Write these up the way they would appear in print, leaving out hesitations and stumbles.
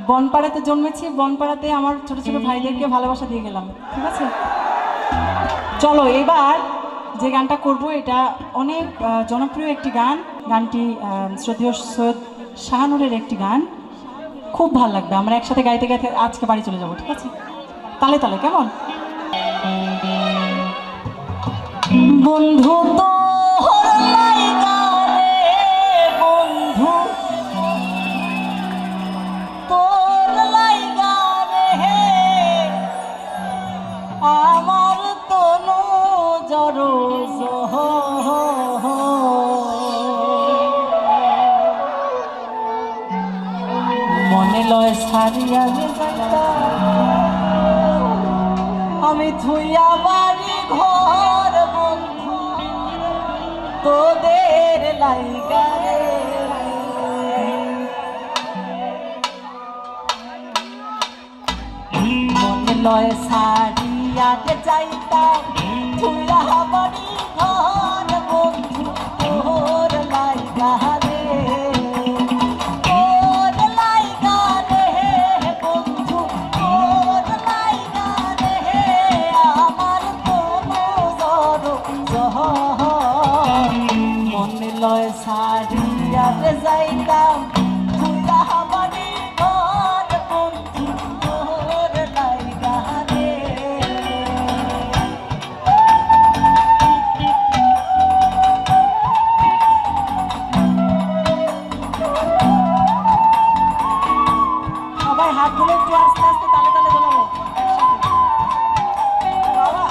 বনপাড়াতে জন্মেছি, বনপাড়াতে আমার ছোট ছোট ভাইদেরকে ভালোবাসা দিয়ে গেলাম, ঠিক আছে। চলো এবার যে গানটা করব এটা অনেক জনপ্রিয় একটি গান। গানটি শ্রদ্ধেয় সৈয়দ শাহানুরের একটি গান, খুব ভালো লাগবে। আমরা একসাথে গাইতে গাইতে আজকে বাড়ি চলে যাবো, ঠিক আছে। তালে তালে কেমন? বন্ধু তো আমার তনু জড়ো মনে লয় সারিয়া আমি থুইয়া বাড়ি ঘর বন্ধু তোদের লাইগা মনে লয় সারিয়াতে যাইতাম থুইয়া বাড়ি ঘর বন্ধু তোর লাইগা সারিয়াতে যাইতাম তুইরা বাড়ি ঘর বন্ধু তোর লাইগা রে। সবাই হাতগুলো একটু আস্তে আস্তে তালে তালে দোলাবো বাবা।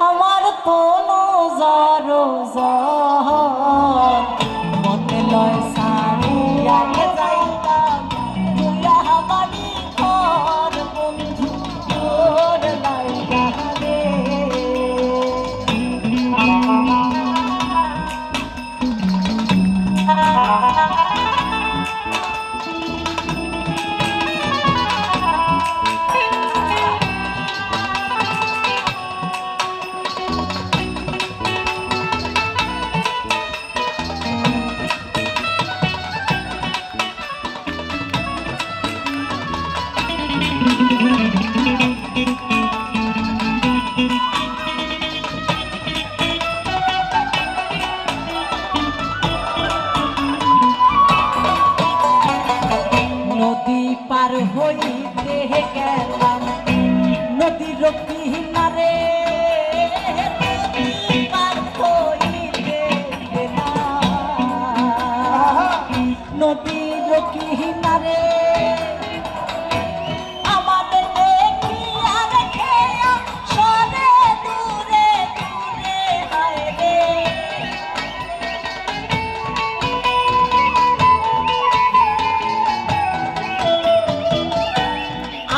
আমার তনু জড়ো মনে লয় সারিয়াতে যাইতাম তুইরা বাড়ি ঘর বন্ধু তোর লাইগা রে। পার হইতে গেলাম নদীর কিনারে, পার হইতে গেলাম নদীর কিনারে। আমাদের দেখিয়া রেখেয়া সরে দূরে দূরে হায় রে।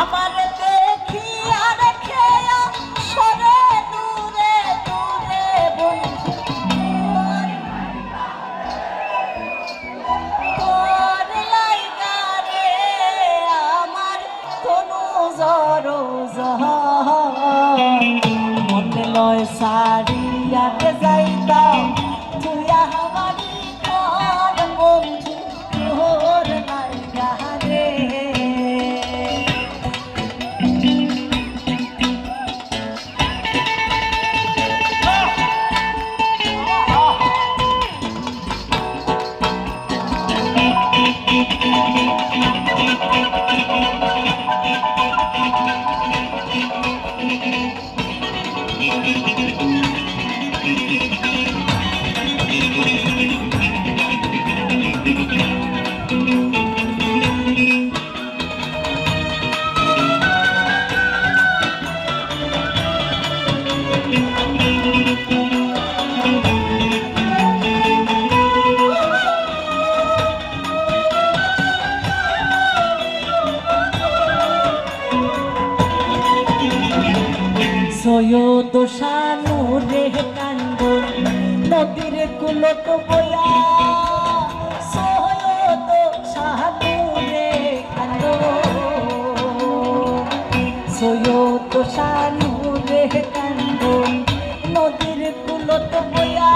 আমার দেখিয়া রেখেয়া সরে দূরে দূরে বন্ধু তোর লাইগা রে। আমার তনু জড়ো মনে লয় সারিয়াতে যাইতাম তুইরা বাড়ি ঘর বন্ধু তোর লাইগা রে। সৈয়দ শানুরে কান্দ নদীর কুলত বয়া সৈয়দ শানুরে কান্দ সৈয়দ শানুরে কান্দ নদীর কুলত বয়া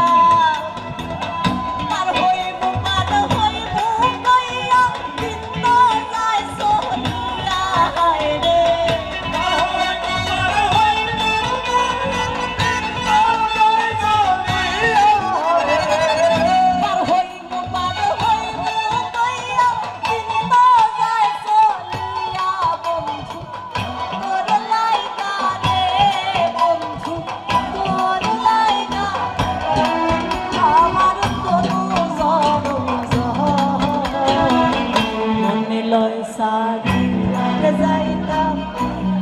যাইতাম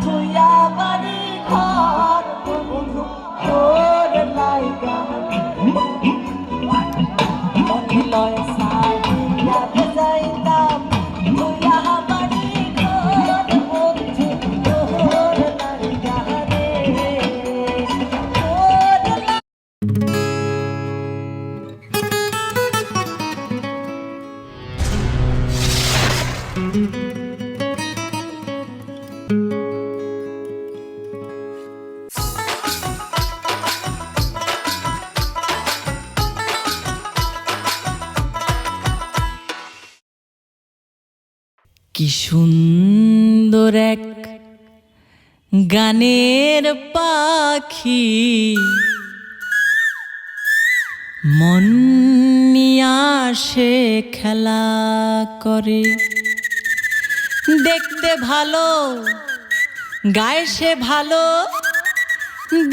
তুইয়া বাড়ি ঘর বন্ধু তোর লাইগা মনিলয় সারিয়া যাইতাম তুইয়া বাড়ি ঘর বন্ধু তোর লাইগা রে কি সুন্দর এক গানের পাখি মন নিয়ে আসে খেলা করে দেখতে ভালো গায়ে সে ভালো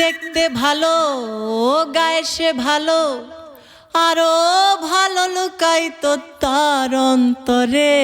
দেখতে ভালো গায়ে সে ভালো আরো ভালো লুকাই তো তার অন্তরে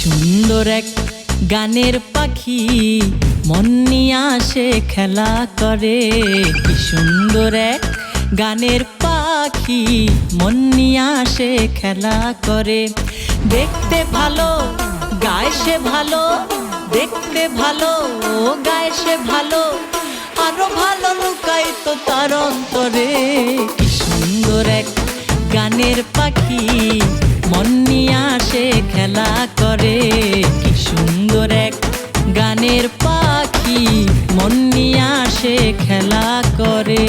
সুন্দর এক গানের পাখি মন নিয়ে আসে খেলা করে কি সুন্দর এক গানের পাখি মন নিয়ে আসে খেলা করে দেখতে ভালো গায়ে সে ভালো দেখতে ভালো গায়ে সে ভালো আরো ভালো লুকাই তো তার অন্তরে কি সুন্দর এক গানের পাখি মন নিয়ে আসে খেলা করে কি সুন্দর এক গানের পাখি মন নিয়ে আসে খেলা করে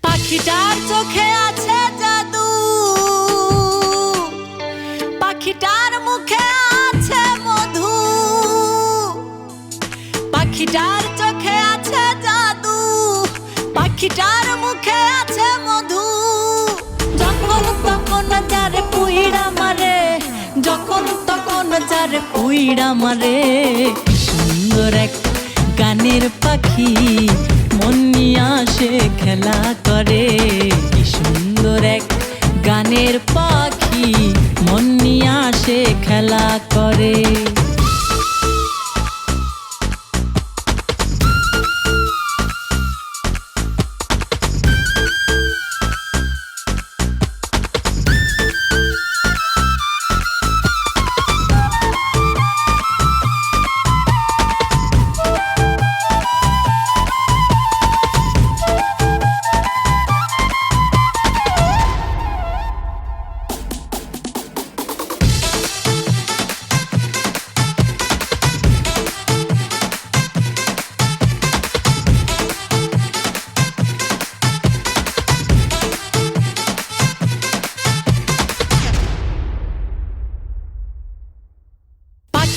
পাখিটার চোখে আছে জাদু পাখিটার মুখে আছে মধু পাখিটার চোখে আছে জাদু পাখিটার মুখে আছে মধু যখন তখন যারে পুইড়া মারে যখন তখন যারে পুইড়া মারে কি সুন্দর এক গানের পাখি মন নিয়ে আসে খেলা করে কি সুন্দর এক গানের পাখি মন নিয়ে আসে খেলা করে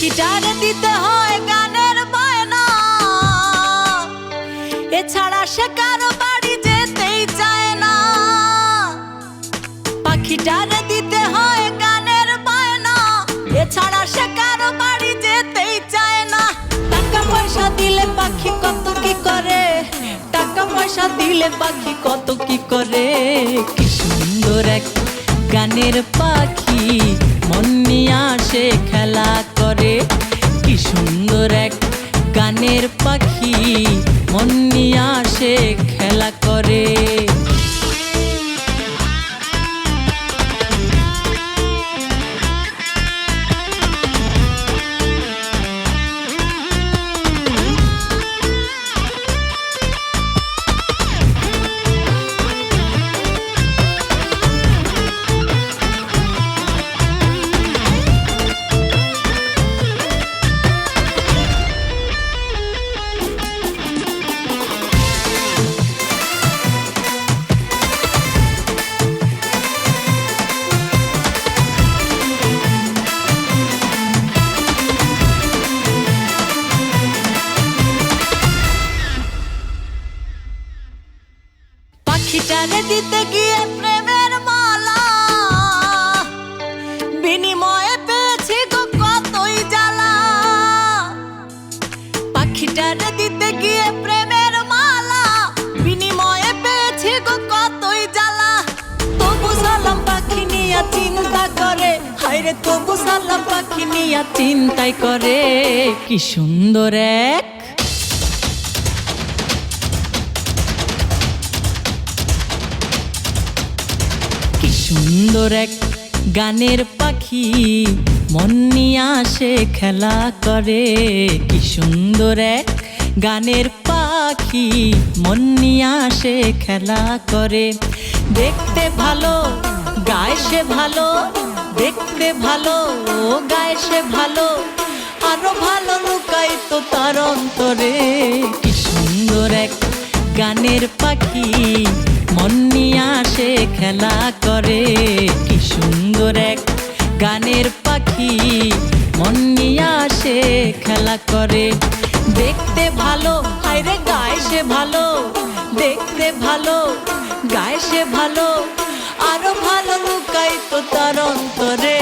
পাখিটারে দিতে হয় গানের বায়না, এছাড়া সে কারো বাড়ি যেতেই চায় না। পাখিটারে দিতে হয় গানের বায়না, এছাড়া সে কারো বাড়ি যেতেই চায় না। টাকা পয়সা দিলে পাখি কত কি করে, টাকা পয়সা দিলে পাখি কত কি করে। কি সুন্দর এক গানের পাখি, মন নিয়ে আসে খেলা করে। কি সুন্দর এক গানের পাখি, মন নিয়ে আসে খেলা করে। পাখিটারে দিতে গিয়ে প্রেমের মালা, বিনিময়ে পেয়েছি গো কতই জ্বালা। পাখিটারে দিতে গিয়ে প্রেমের মালা, বিনিময়ে পেয়েছি গো কতই জ্বালা। তবু সালাম পাখি নিয়া চিন্তা করে, হায়রে তবু সালাম পাখি নিয়া চিন্তাই করে। কি সুন্দর এক সুন্দর এক গানের পাখি, মন নিয়ে আসে খেলা করে। কি সুন্দর এক গানের পাখি, মন নিয়ে আসে খেলা করে। দেখতে ভালো গায়ে সে ভালো, দেখতে ভালো গায়ে সে ভালো, আরো ভালো লুকাই তো তার অন্তরে। কি সুন্দর এক গানের পাখি, মন নিয়ে আসে খেলা করে। কি সুন্দর এক গানের পাখি, মন নিয়ে আসে খেলা করে। দেখতে ভালো হায়রে গায়ে সে ভালো, দেখতে ভালো গায়ে সে ভালো, আরো ভালো লুকাই তো তার অন্তরে।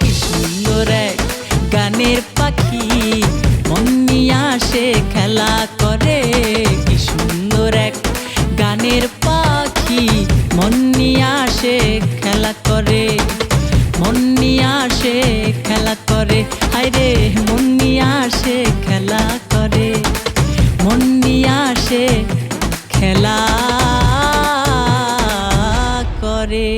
কি সুন্দর এক গানের পাখি, মন নিয়ে আসে খেলা করে। কি সুন্দর এক গানের পাখি, মন নিয়ে আসে খেলা করে। মন নিয়ে আসে খেলা করে, হায়রে মন নিয়ে আসে খেলা করে। মন নিয়ে আসে খেলা করে।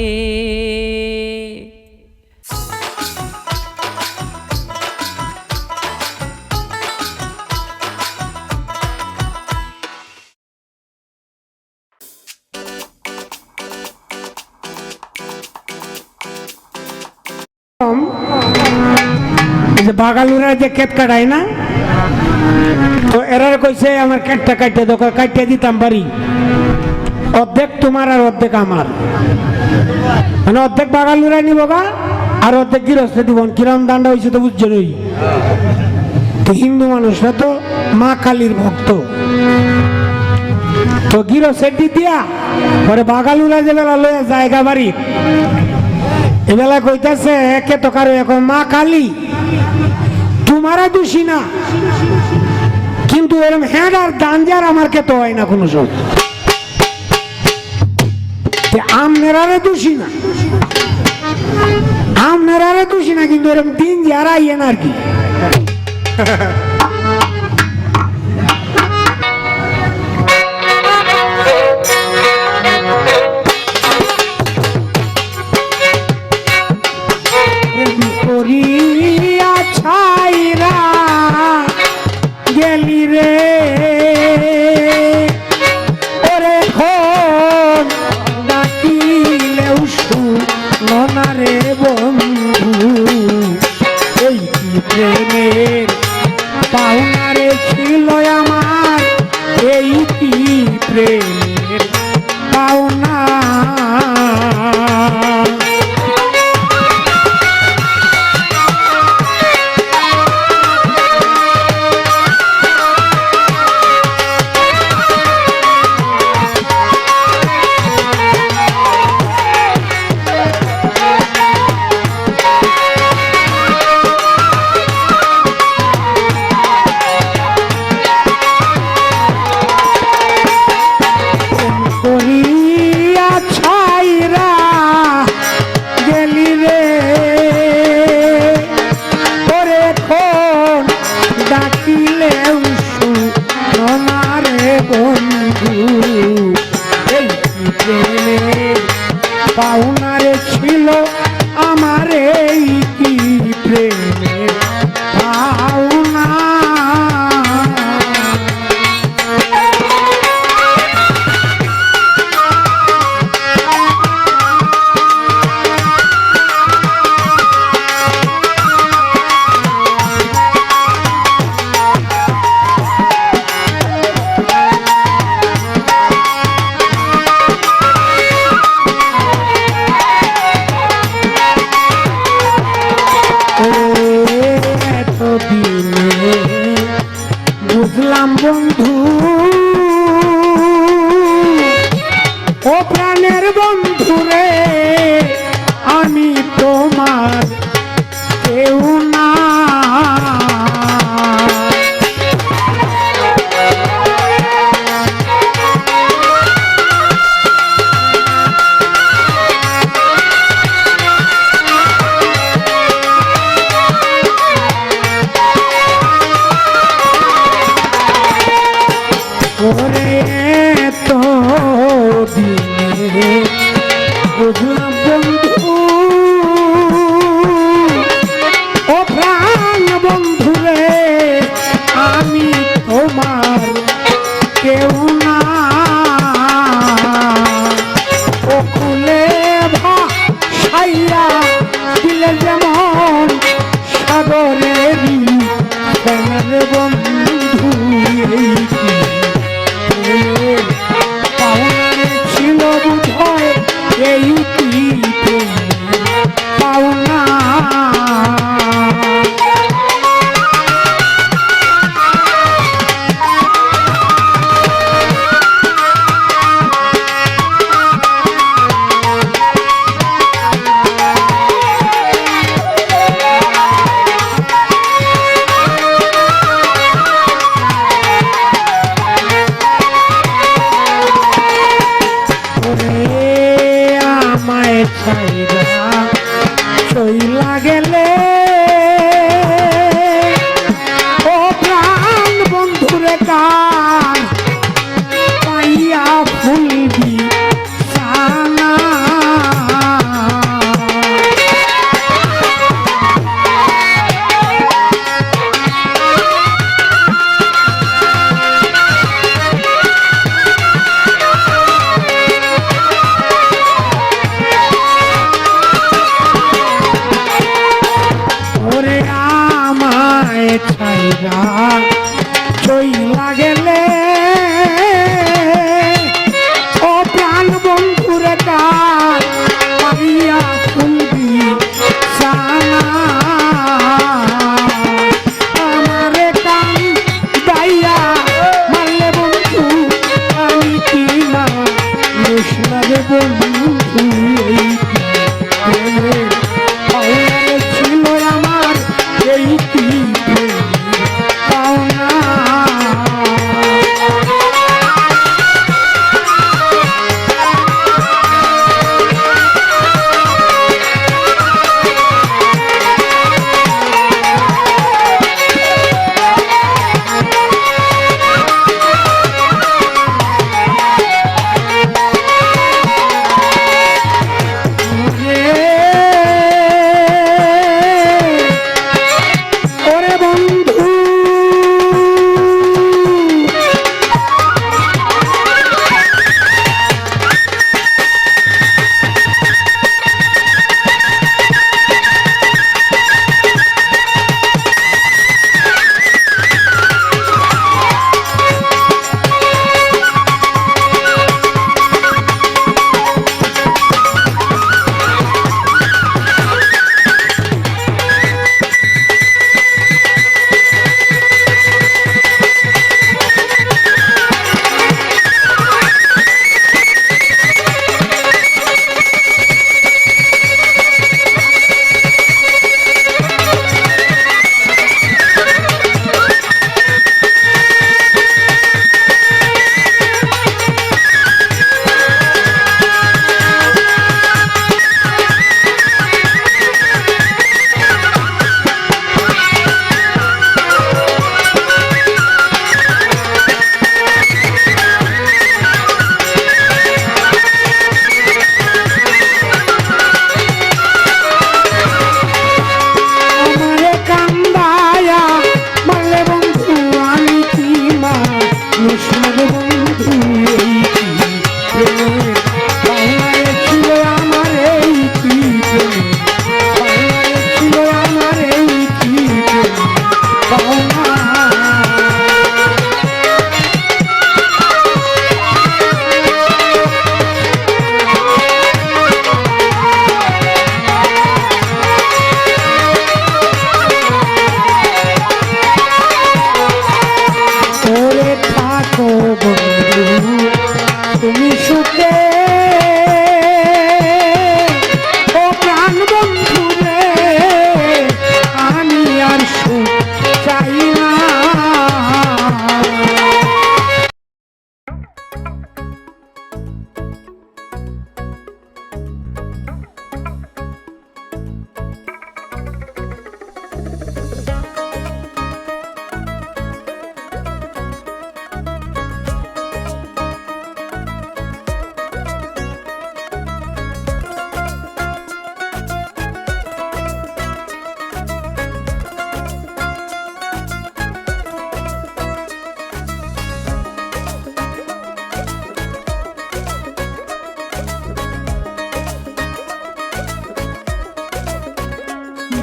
বাগালুরা যে ক্ষেত কাটায় না, তো এরা কইছে আমার ক্ষেতটা কাটতে দাও, কাটতে দিতাম পারি, অর্ধেক তোমার আর অর্ধেক আমার, মানে অর্ধেক বাগালুরা নিব গা আর অর্ধেক গৃহস্থ দিব। কিরম দান্ডা হয়েছে তো বুঝছো নই। তো হিন্দু মানুষরা তো মা কালীর ভক্ত, তো গৃহস্থ দিয়া পরে বাগালুরা যে বেলা লয়ে জায়গা বাড়ি, এবেলা কইতাছে একে তো কারো এখন মা কালী তোমারা দোষী না, কিন্তু এরকম হ্যাঁ আর দাঞ্জার আমার কে তো হয় না কোনো সব। আমনেরারে দোষী না, আমনেরারে দোষী না, কিন্তু এরকম দিন যারা ইয়ে না আর কি। ছাইরা গেলি রে ওরে খন ডাকিলেও শুনো রে বন্ধু। এই কি প্রেমের পাওনা রে ছিল আমার, এই কি প্রেমের পাওনা। তোমার কেউ না। ওরে তো দিনে বুঝলাম বন্ধু, ও প্রাণ বন্ধু রে, আমি তোমার কেউ না। ও কুলে ভাইয়া দিলে যেমন সাগরেরই প্রেমের বন্ধু, এই কি পাওনা ছিল বুঝয়, এই কি পাওনা। আমায় ছাইরা চইলা গেলে, ও প্রাণ বন্ধুরে কার পাইয়া ফুলবি সানা।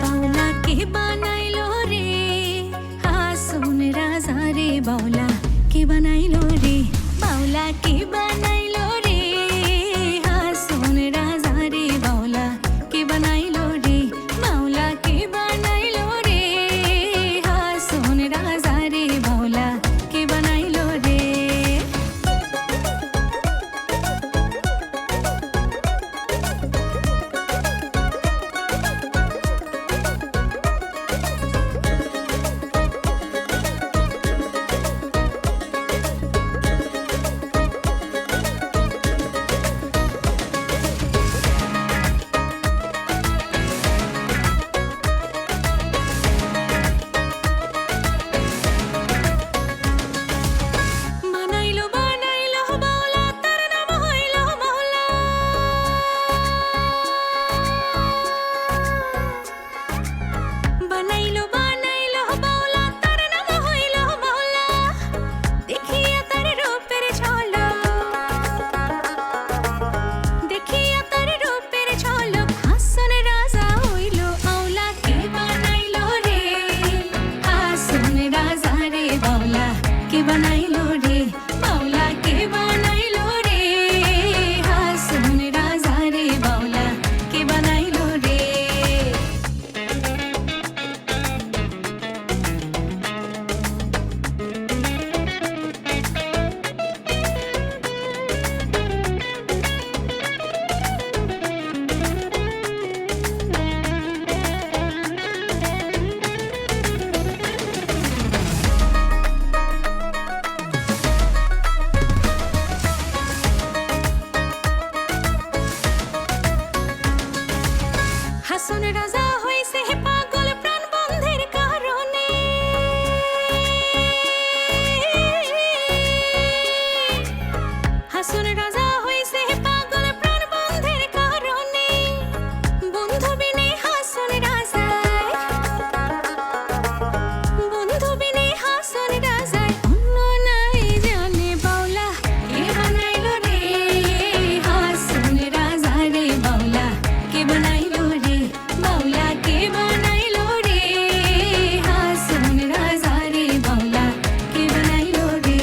বাউলা কে বানাইলো রে হাসুন রাজা রে বাউলা কে বানাইলো রে বাউলা কে বানাইলো রে হাসুন রাজা রে বাউলা কে বানাইলো রে বাউলা কে বানাইলো রে হাসুন রাজা রে বাউলা কে বানাইলো রে বানাইলো বানাইলো বাউলা তার নাম হইলো মাওলা বানাইলো বানাইলো বাউলা তার নাম হইলো মাওলা দেখিয়া তার রূপের ঝলক দেখিয়া তার রূপের ঝলক হাসন রাজা হইলো আওলা কে বানাইলো রে হাসন রাজা রে বাউলা কে বানাইলো রে বাউলা কে বানাইলো রে হাসন রাজা রে বাউলা কে বানাইলো রে হাসন রাজা হইছে পাগল প্রাণ বন্ধের কারণে হাসন রাজা হইছে পাগল প্রাণ বন্ধের কারণে বন্ধু বিনে হাসন রাজায় বন্ধু বিনে হাসন রাজায় অন্য নাই জানে বাউলা কে বানাইলো রে হাসন রাজা রে বাউলা কে বানাইলো রে বাউলা কে বানাইলো রে হাসন রাজা রে বাউলা কে বানাইলো রে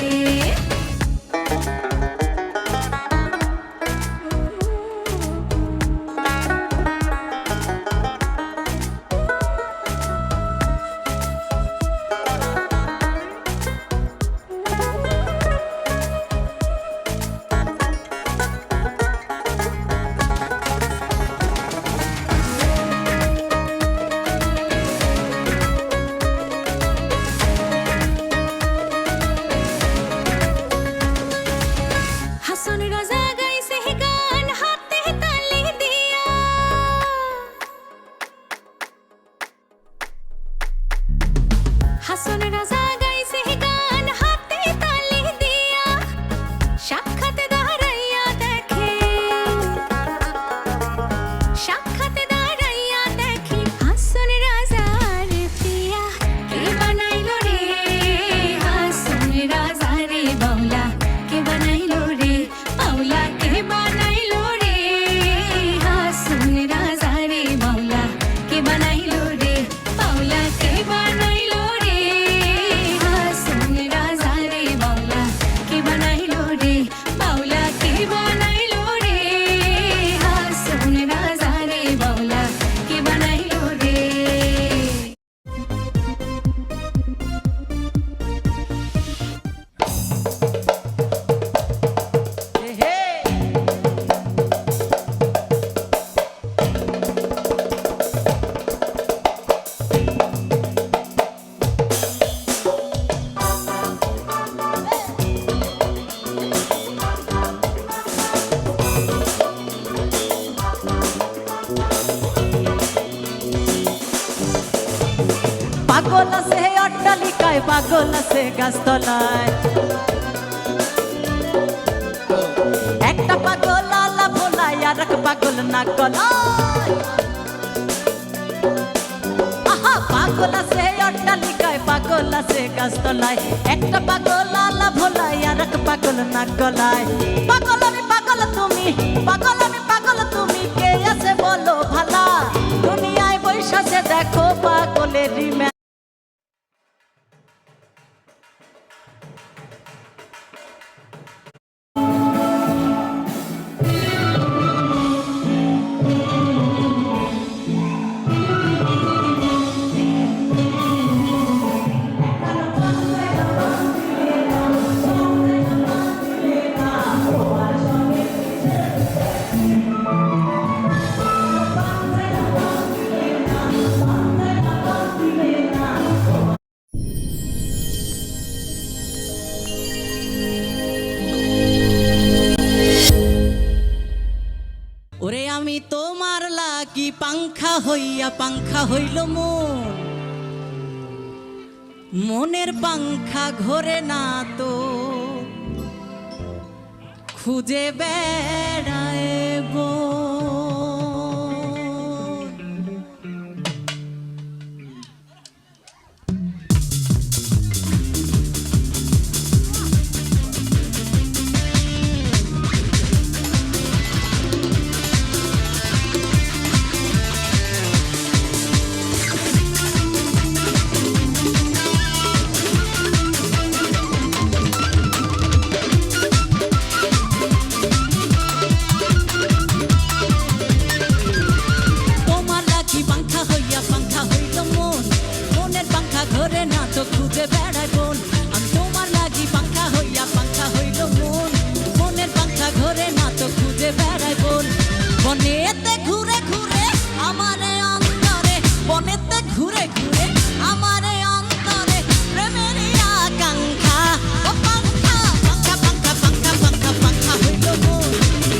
হাসন রাজা গাইছে গান হাতে তালি দিয়া হাসন রাজা গাইছে গান হাতে তালি দিয়া সাক্ষাতে দাঁড়াইয়া দেখে সাক্ষাতে দাঁড়াইয়া দেখে হাসন রাজার প্রিয়া কে বানাইলো রে হাসন রাজা রে বাউলা কে বানাইলো রে বাউলা কে বানাইলো রে হাসন রাজা রে বাউলা কে বানাইলো রে বাউলা কে বানাইলো রে হাসন রাজা রে বাউলা কে বানাইলো রে বাউলা কে বানাইলো রে হাসন রাজা রে বাউলা কে বানাইলো রে পাগল আছে অট্টালিকায় পাগল আছে গাছতলায় একটা পাগল আলা ভোলায় আর এক পাগল না গলায় আহা পাগল আছে অট্টালিকায় পাগল আছে গাছতলায় একটা পাগল আলা ভোলায় আর এক পাগল না গলায় পাগল আমি পাগল তুমি পাগল আমি পাগল তুমি কে আছে বলো ভালা দুনিয়ায় বৈশাখে দেখো পাগলের রিম্যাচ। ওরে আমি তোমার লাগি পাংখা হইয়া পাংখা হইল মন, মনের পাংখা ঘোরে না তো খুঁজে বেড়ায় ঘরে না তো খুঁজে বেড়াই বোন। আমি তোমার লাগি পাংখা হইয়া পাংখা হইল মন, মনের পাংখা ঘরে না তো খুঁজে বেড়াই বোন। বনেতে ঘুরে ঘুরে আমারে অন্তরে, বনেতে ঘুরে ঘুরে আমারে অন্তরে প্রেমের আকাঙ্ক্ষা। ও পাংখা পাংখা পাংখা পাংখা পাংখা পাংখা হইল মন,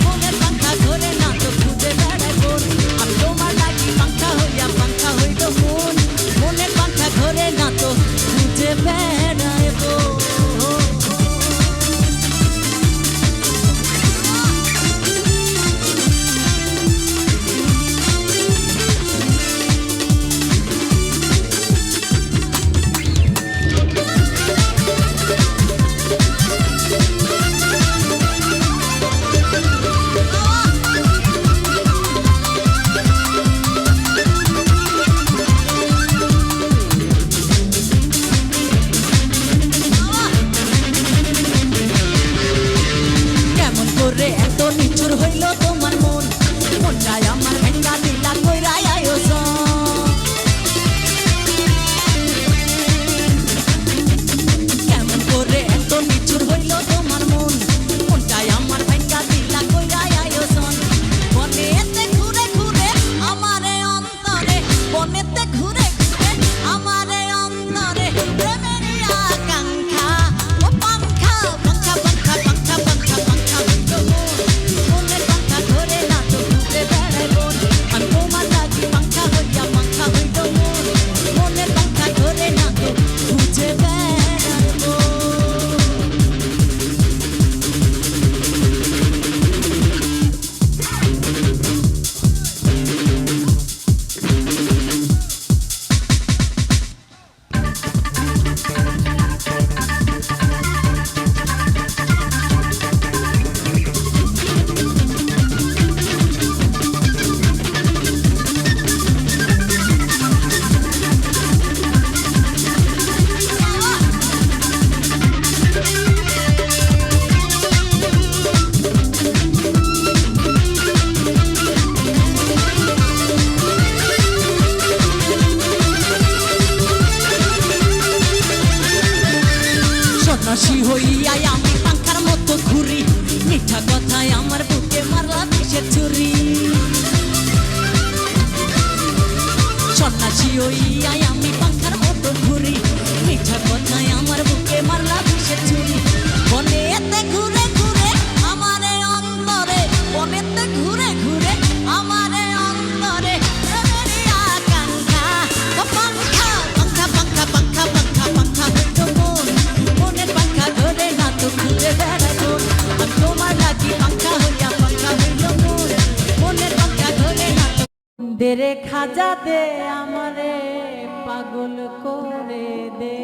মনের পাংখা ঘরে না তো খুঁজে বেড়াই বোন। আমি তোমার লাগি পাংখা হইয়া পাংখা হইল মন, মনের পাংখা ঘরে না তো খুঁজে বেড়াই বোন। এত নিচুর হইল তোমার মন, মনটাই আমার ভেঙ্গা দিলা কইরা আয়োজন। কেমন করে এত নিচুর হইল তোমার মন, মনটাই আমার ভেঙ্গা দিলা কইরা আয়োজন। বনেতে ঘুরে ঘুরে আমারে অন্তরে, বনেতে ঘুরে ঘুরে আমারে অন্তরে প্রেমের আকাঙ্ক্ষা। ও পাংখা পাংখা পাংখা পাংখা পাংখা পাংখা হইল মন, মনের পাংখা ঘরে না তো খুঁজে বেড়াই বোন। আমি তোমার লাগি পাংখা হইয়া পাংখা হইল মন, মনের পাংখা ঘরে না তো খুঁজে বেড়াই বোন। সন্ন্যাসী হইয়া আমি পাংখার মতো ঘুরি, মিঠা কথায় আমার বুকে মারলা বিষের ছুরি। সন্ন্যাসী হইয়া আমি পাংখার মতো ঘুরি, মিঠা কথায় আমার বুকে মারলা বিষের ছুরি। বনেতে ঘুরে ঘুরে আমারে অন্তরে, বনেতে ঘুরে ঘুরে আমারে অন্তরে প্রেমের আকাঙ্ক্ষা। ও পাংখা পাংখা পাংখা পাংখা পাংখা পাংখা হইল মন, মনের পাংখা ঘরে না তো খুঁজে বেড়াই বোন। আমি তোমার লাগি পাংখা হইয়া পাংখা হইল মন, মনের পাংখা ঘরে না তো। দেরে খাজা দে আমারে পাগল করে দে,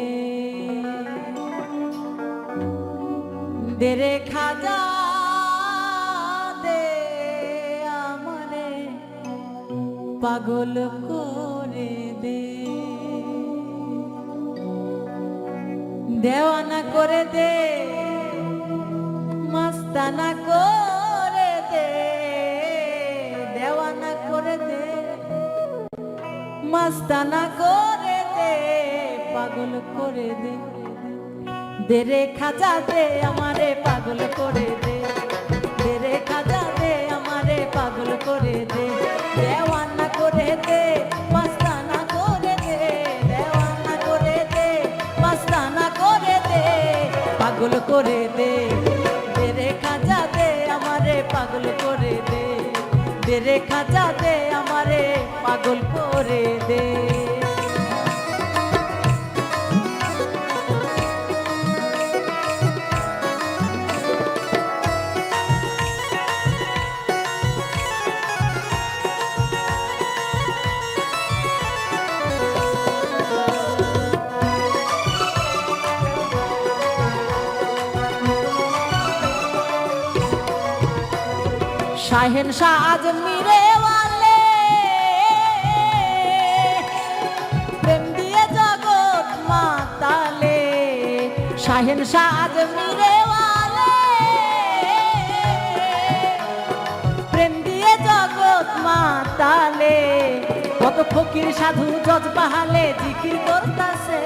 দেরে খাজা দে আমারে পাগল করে দেওয়ানা করে দে, মাস্তানা করে দে, দেওয়ানা করে দে, মাস্তানা করে দে, পাগল করে দে, দে রে খাজা দে আমারে পাগল করে দে, দে রে খাজা দে আমারে পাগল করে দে, দেওয়ানা করে দে, মাস্তানা করে দে, দেওয়ানা করে দে, মাস্তানা করে দে, পাগল করে দে, দে রে খাজা দে আমারে পাগল করে দে, দে রে খাজা দে আমারে পাগল করে দে। শাহেনশাহ আজমিরে ওয়ালে প্রেম দিয়ে জগৎ মাতালে, শাহেনশাহ আজমিরে ওয়ালে প্রেম দিয়ে জগৎ মাতালে, কত ফকির সাধু জজ বাহালে জিকির করতাছে,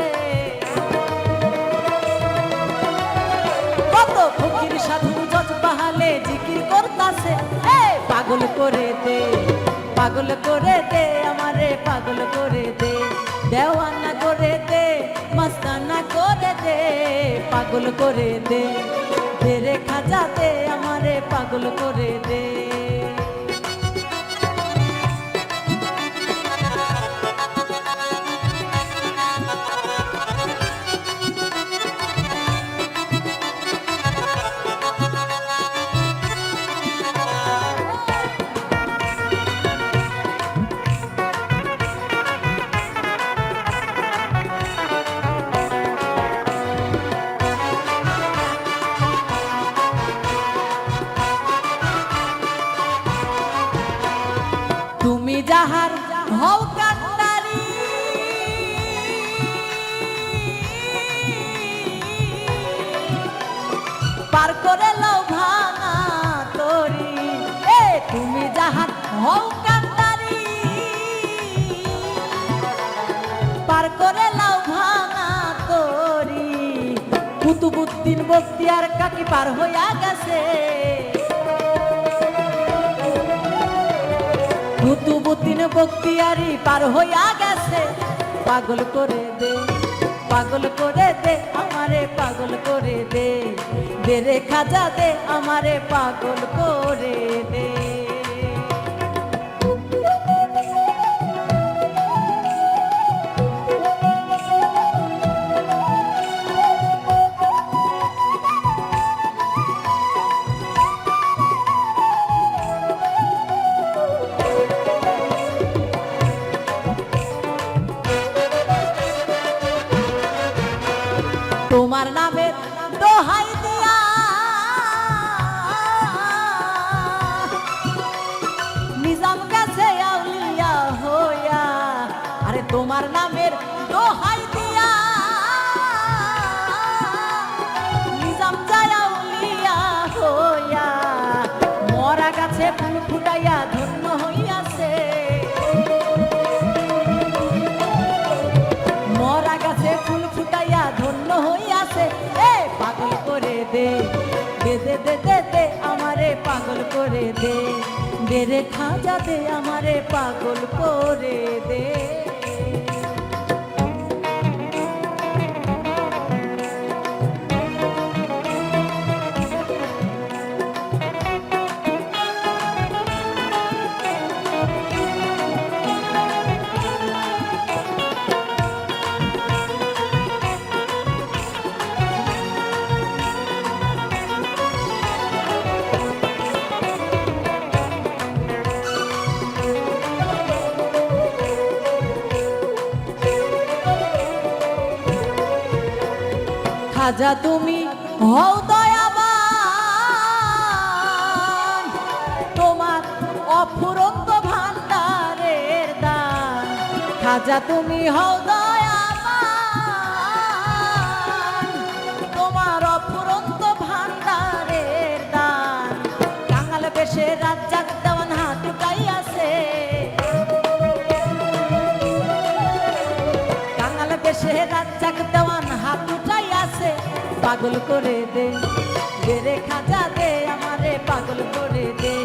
কত ফকির সাধু জজ বাহালে জিকির করতাছে, পাগল করে দে, পাগল করে দে আমারে পাগল করে দে, দেওয়ানা করে দে, মাস্তানা করে দে, পাগল করে দে, দে রে খাজা দে আমারে পাগল করে দে। তুমি যাহার হও কান্ডারি, পার করে লও ভাঙা তরি, তুমি যাহার হও কান্ডারি, পার করে লও ভাঙা তরি, কুতুবুদ্দিন বখতিয়ার কাকি পার হইয়া গেছে, কুতুবুদ্দিন বখতিয়ারি পার হইয়া গেছে, পাগল করে দে, পাগল করে দে আমারে পাগল করে দে, দে রে খাজা দে আমারে পাগল করে দে। তোমার নামের দোহাই দিয়া নিজাম গেছে আউলিয়া হইয়া, আরে তোমার নামের দোহাই দিয়া নিজাম যায় আউলিয়া হইয়া, মরা গাছে ফুল ফুটাইয়া ধন্য হইয়াছে, মরা গাছে ফুল ফুটাইয়া ধন্য হইয়াছে, পাগল করে দে, দে দে দে দে দে আমারে পাগল করে দে, দে রে খাজা দে আমারে পাগল করে দে। খাজা তুমি হও দয়াবান, তোমার অফুরন্ত ভান্ডারের দান, খাজা তুমি হও দয়াবান, দেশে রাজ্জাক দেওয়ান হাত উঠাই আছে পাগল করে দে গেরে খাজা দে আমারে পাগল করে দে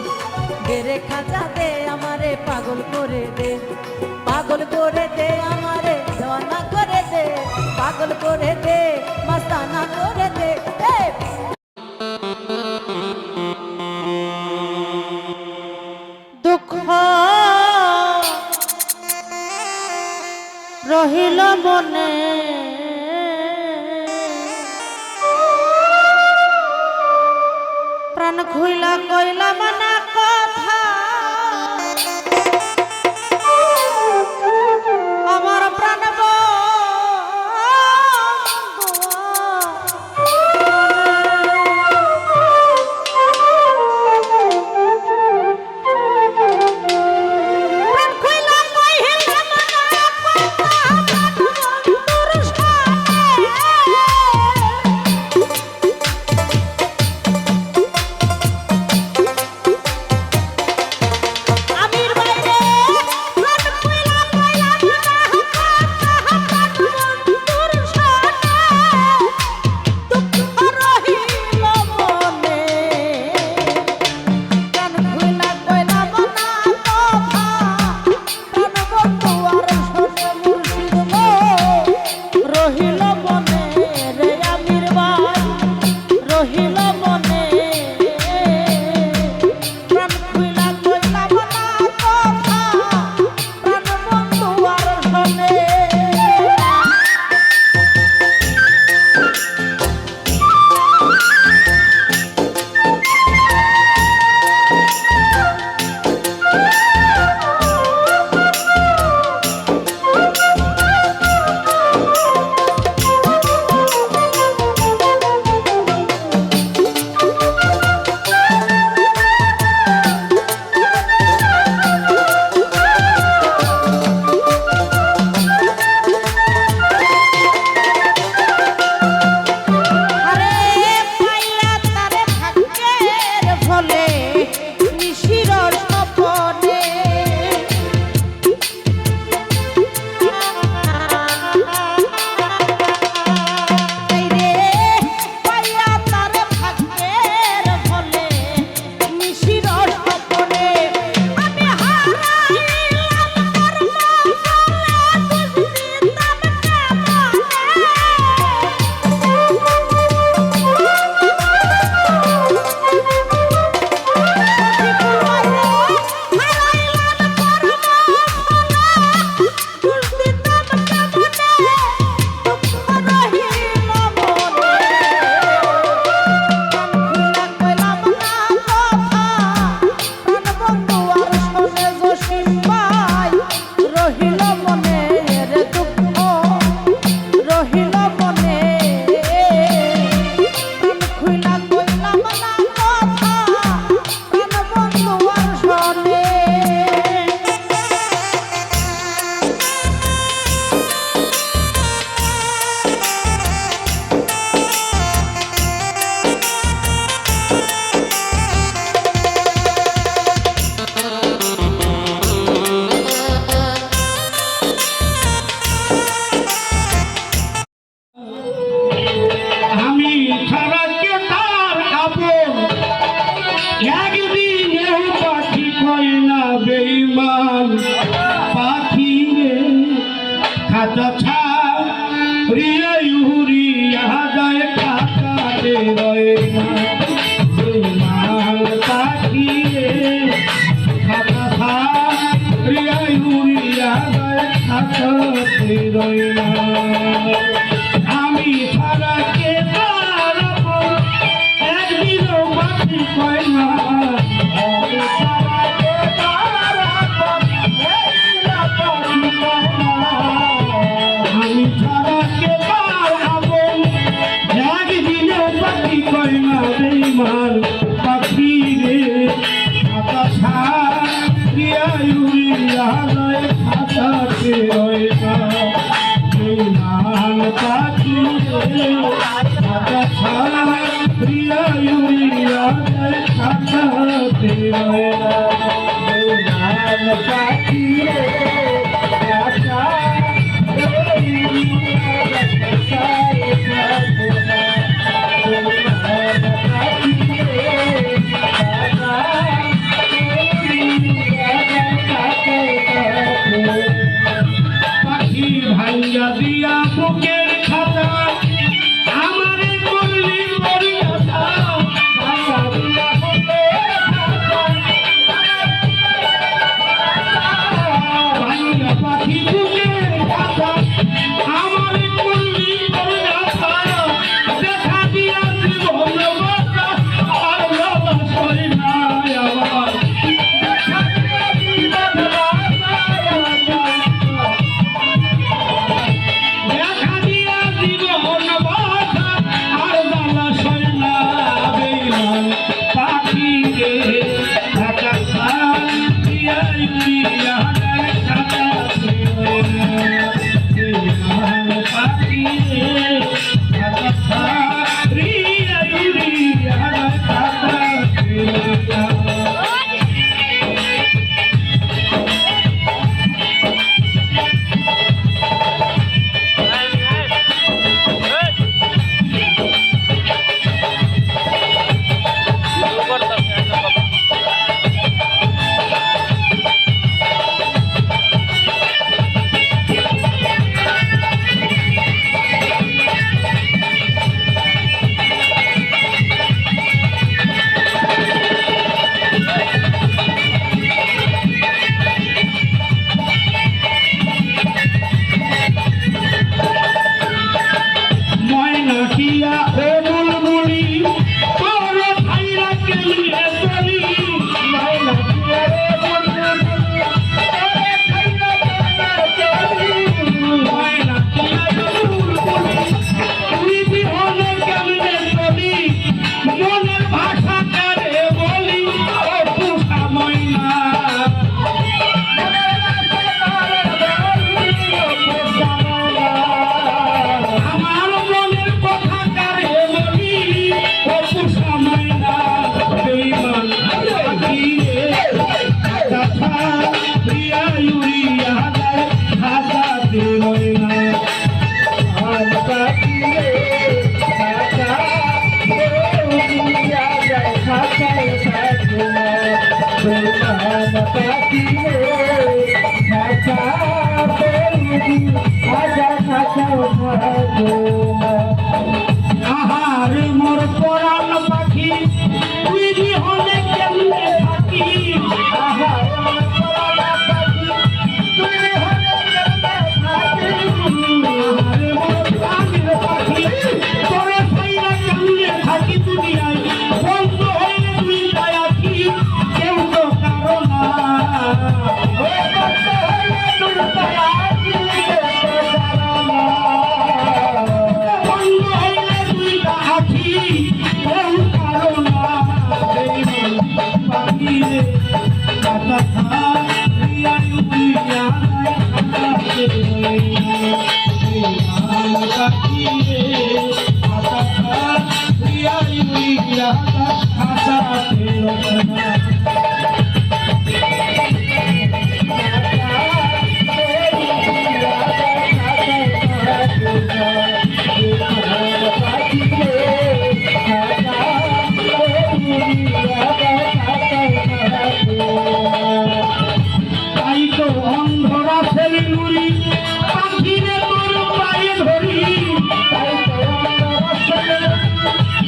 গেরে খাজা দে আমারে পাগল করে দে পাগল করে দে আমারে দেওয়ানা করে দে পাগল করে দে মস্তানা করে দে দুঃখ রহিল মনে প্রাণ খুইলা কইলা মানা কথা আমার প্রাণ বেঈমান পাখি রে খাতা ছাড়িয়া উড়িয়া যায় কাকাতে রয় বেঈমান পাখি রে খাতা ছাড়িয়া উড়িয়া যায় কাকাতে রয় আমি সারা কে পারবো একদিনও বাকি কয় না পাখি রে খাতা ছাড়িয়া উড়িয়া যায় খাতাতে রয় বেঈমান পাখি রে খাতা ছাড়িয়া উড়িয়া যায় খাতাতে রয় বেঈমান পাখি রে খাতা দিয়া দিয়া বুকের খাতা আমারে করলি মরি কথা ভাঙা দিয়া বুকের খাতা ভাঙা পাখি বুকের খাতা আমারে করলি মরি কথা দেখা দিয়া জীবন বাঁচা আর বাবা সরি না আমার দেখা দিয়া জীবন বাঁচা দেখা দিয়া জীবন বাঁচা আর বাবা সরি না বেইমান পাখি রে ঢাকা খান দিয়া ইউরিয়া ঢাকা বেইমান পাখি রে ঢাকা খান রিয়া ইউরিয়া ঢাকা ময়নাটিয়া ও বুলবুলি তোর ভাইরা কেমনে চলি ময়নাটিয়া ও বুলবুলি তোর ভাইরা কেমনে চলি ময়নাটিয়া ও বুলবুলি তুই বিহনে কেমনে চলি মনের ভাষা কারে বলি ও পুষা ময়না আমার মনের কথা কারে বলি ও পুষা ময়না বেইমান পাখি রে কথা প্রিয়া ইউরিয়া যায় খাতা দেয় না আর পাখি রে কথা ইউরিয়া যায় খাতা দেয় না বেইমান পাখি রে কথা আহারে মোর পরাণ পাখি তুই বিহনে কেমনে থাকি আহারে মোর পরাণ পাখি তুই বিহনে কেমনে থাকি আহারে মোর প্রাণের পাখি তোরে ছাইরা কেমনে থাকি দুনিয়ায় বন্ধ হইলে তুই যায় আছি কেউ তো কারো না ও বন্ধ হইলে তুই যায় আছি কেউ তো কারো না বন্ধ হইলে তুই যায় আছি কেউ কারো না বেইমান পাখি রে কথা খা রিয়া ইউরিয়া কথা বেইমান পাখি রে কথা খা রিয়া ইউরিয়া কথা তাই তো অন্ধরা ছেলে নুরি পাখি রে তোর পায়ে ধরি তাই তো অন্ধরা ছেলে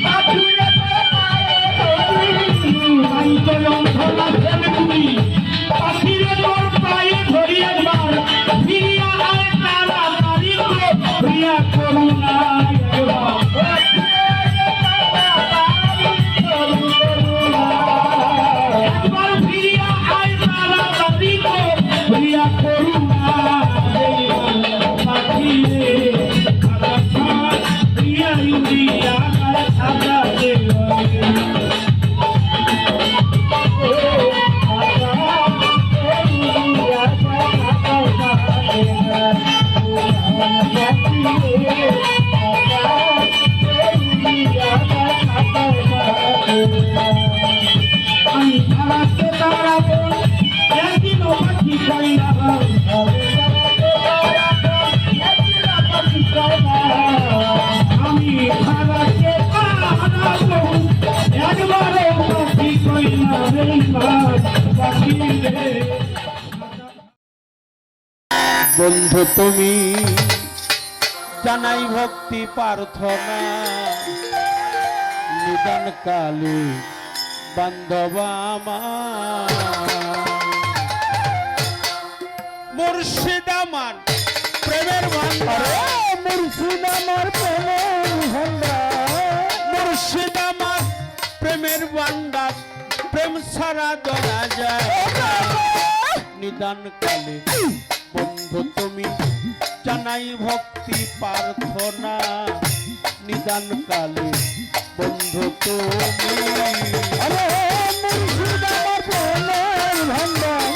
পাখি রে তোর পায়ে ধরি তাই তো অন্ধরা ছেলে নুরি পাখি রে তোর পায়ে ধরি একবার ফিরিয়া আয় তাড়াতাড়ি গো প্রিয়া করুণা একবার ফিরিয়া আয় তাড়াতাড়ি গো প্রিয়া করুণা পাখি রে কথা প্রিয়া ইউরিয়া খাতা দেয় আমি খারাপে দাঁড়াবো একদিনও পাখি চাই না আমি খারাপে দাঁড়াবো একবারও পাখি চাই না বেইমান পাখি রে বন্ধু তুমি জানাই ভক্তি প্রার্থনা নিদান কালে বান্ধব আমার মুর্শিদ আমার প্রেমের ভান্ডার মুর্শিদ আমার প্রেমের ভান্ডার মুর্শিদ আমার প্রেমের ভান্ডার প্রেম সারা ধরা যায় নিদান কালে বন্ধু তুমি জানাই ভক্তি প্রার্থনা নিদান কালে বন্ধু তুমি আরে মুর্শিদ আমার প্রেমের ভান্ডার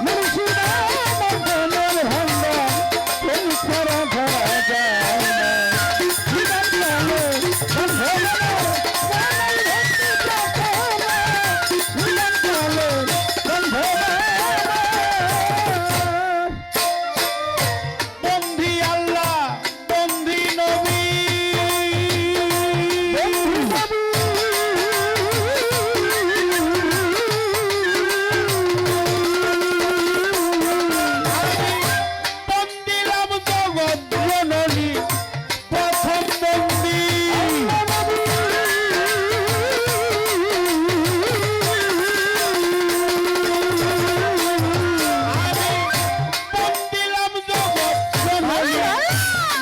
মুর্শিদ আমার প্রেমের ভান্ডার প্রেম সারা ধরা যায় না নিদান কালে বন্ধু বন্ধি আল্লাহ বন্ধি নবী বন্দিলাম জগৎ জননী প্রথম বন্দী বন্দিলাম জগৎ জননী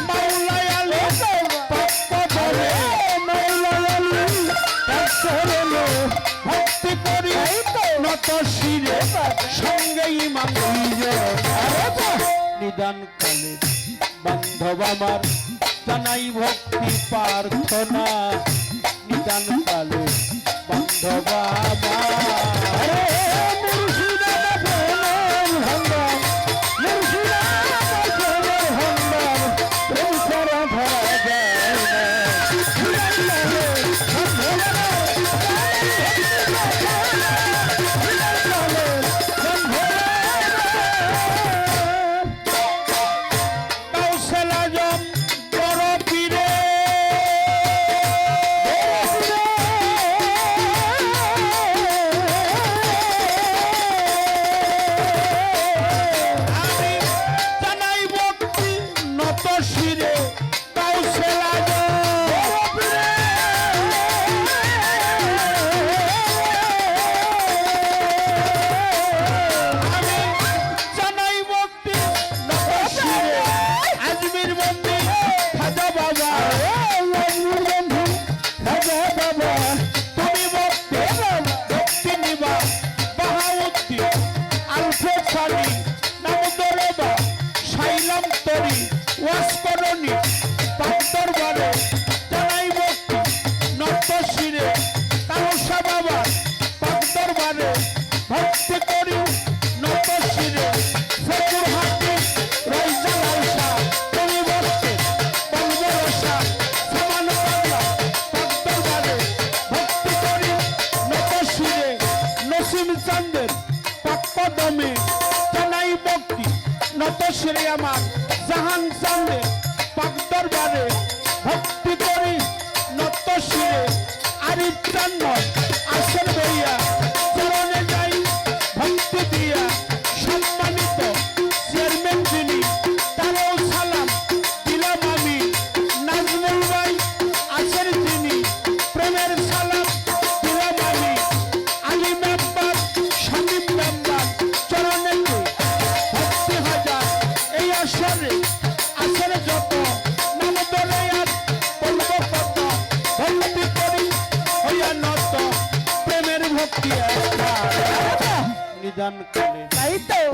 মাওলাই আলী পক্ষ ধরে মাওলাই আলী পক্ষ ধরে ভক্তি করি নত শিরে সঙ্গে ইমাম নিদান কালে বান্ধব আমার জানাই ভক্তি প্রার্থনা নিদান কালে বান্ধব আমার মুর্শিদ আমার প্রেমের ভান্ডার মুর্শিদ আমার প্রেমের ভান্ডার প্রেম সারা ধরা যায় না নিদান কালে বান্ধব কাউসাল আজম বড় পীরে আমি জানাই ভক্তি নত শিরে কাউসাল আজম আমি জানাই ভক্তি নত শিরে আজমির বন্ধু খাজা বাবা আজমির বন্ধু খাজা বাবা তুমি ভক্তি নিবা বাহাউদ্দিন আলফেদ সানি নাম দরবা সাইলাম তরি ওয়াস করনি পাক দরবারে জানাই ভক্তি নত শিরে তারসা বাবা পাক দরবারে ভক্তি করি নত শিরে ফকুর হাতি রাইজা লালসা তুমি ভক্তি বলবরসা সমান বাংলা পাক দরবারে ভক্তি করি নত শিরে নসিম চান্দের পাক্য দমে জানাই ভক্তি নত শিরে আমার জাহান চান্দের পাক দরবারে ভক্তি করি নত শিরে আরিফ চান্দ আসেন বইয়া চরণে যাই ভক্তি দিয়া সম্মানিত চেয়ারম্যান যিনি তারও সালাম দিলাম আমি নাজমুল ভাই আসেন যিনি প্রেমের সালাম দিলাম আমি আলী মেম্বার শামীম মেম্বার চরণেতে ভক্তি হাজার এই আসরে আসরে যত নাম দলে আর বলব কত ভক্তি করি হইয়া নত প্রেমের ভক্তি নিদান কালে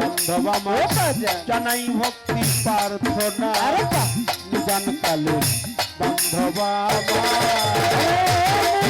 বান্ধব আমার জানাই ভক্তি প্রার্থনা নিদান কালে বান্ধব আমার